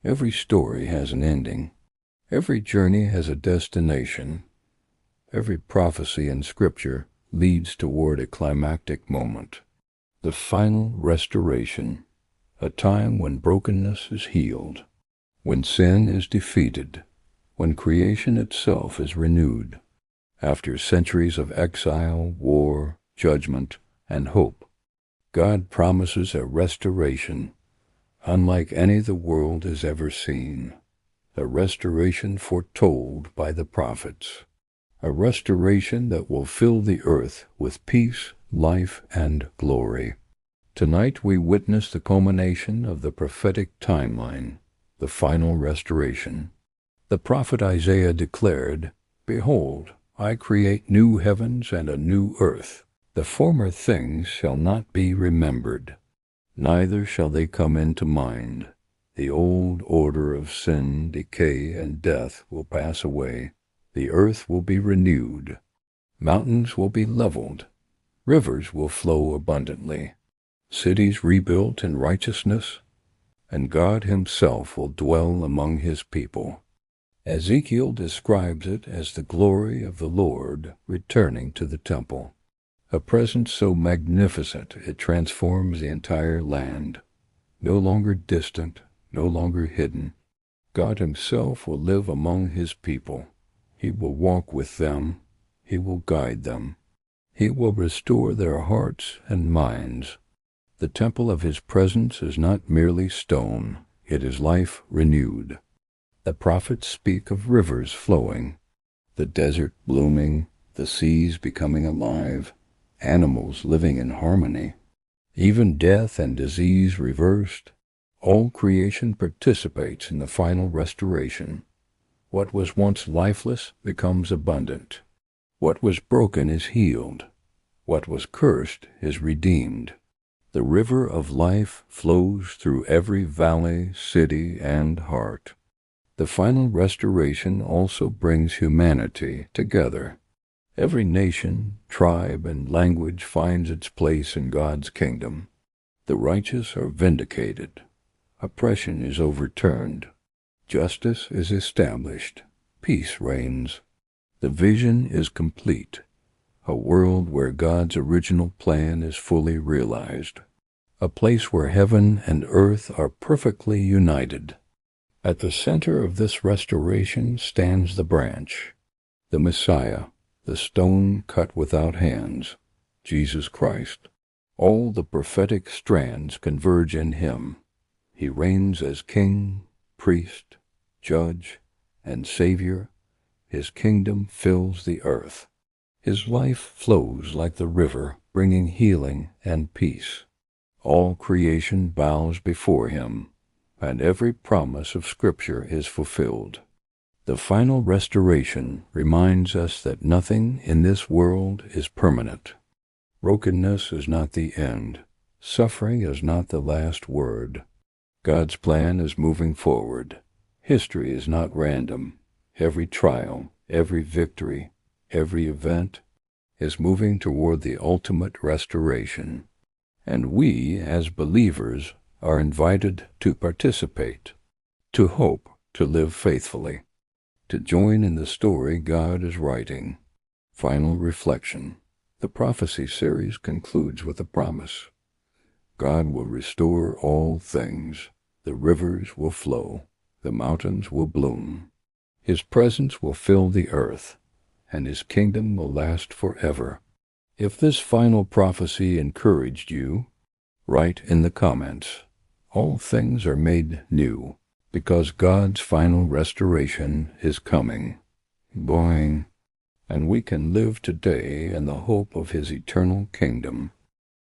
Every story has an ending. Every journey has a destination. Every prophecy in Scripture leads toward a climactic moment. The final restoration, a time when brokenness is healed, when sin is defeated, when creation itself is renewed. After centuries of exile, war, judgment, and hope, God promises a restoration unlike any the world has ever seen, a restoration foretold by the prophets, a restoration that will fill the earth with peace, life, and glory. Tonight we witness the culmination of the prophetic timeline, the final restoration. The prophet Isaiah declared, "Behold, I create new heavens and a new earth. The former things shall not be remembered, neither shall they come into mind. The old order of sin, decay, and death will pass away. The earth will be renewed. Mountains will be leveled. Rivers will flow abundantly. Cities rebuilt in righteousness, and God himself will dwell among his people." Ezekiel describes it as the glory of the Lord returning to the temple, a presence so magnificent it transforms the entire land. No longer distant, no longer hidden, God himself will live among his people. He will walk with them. He will guide them. He will restore their hearts and minds. The temple of his presence is not merely stone, it is life renewed. The prophets speak of rivers flowing, the desert blooming, the seas becoming alive, animals living in harmony, even death and disease reversed. All creation participates in the final restoration. What was once lifeless becomes abundant. What was broken is healed. What was cursed is redeemed. The river of life flows through every valley, city, and heart. The final restoration also brings humanity together. Every nation, tribe, and language finds its place in God's kingdom. The righteous are vindicated. Oppression is overturned. Justice is established. Peace reigns. The vision is complete. A world where God's original plan is fully realized. A place where heaven and earth are perfectly united. At the center of this restoration stands the branch, the Messiah, the stone cut without hands, Jesus Christ. All the prophetic strands converge in him. He reigns as King, Priest, Judge, and Savior. His kingdom fills the earth. His life flows like the river, bringing healing and peace. All creation bows before him, and every promise of Scripture is fulfilled. The final restoration reminds us that nothing in this world is permanent. Brokenness is not the end. Suffering is not the last word. God's plan is moving forward. History is not random. Every trial, every victory, every event is moving toward the ultimate restoration. And we, as believers, are invited to participate, to hope, to live faithfully, to join in the story God is writing. Final reflection. The prophecy series concludes with a promise. God will restore all things. The rivers will flow. The mountains will bloom. His presence will fill the earth, and his kingdom will last forever. If this final prophecy encouraged you, write in the comments. All things are made new, because God's final restoration is coming. Boing. And we can live today in the hope of his eternal kingdom.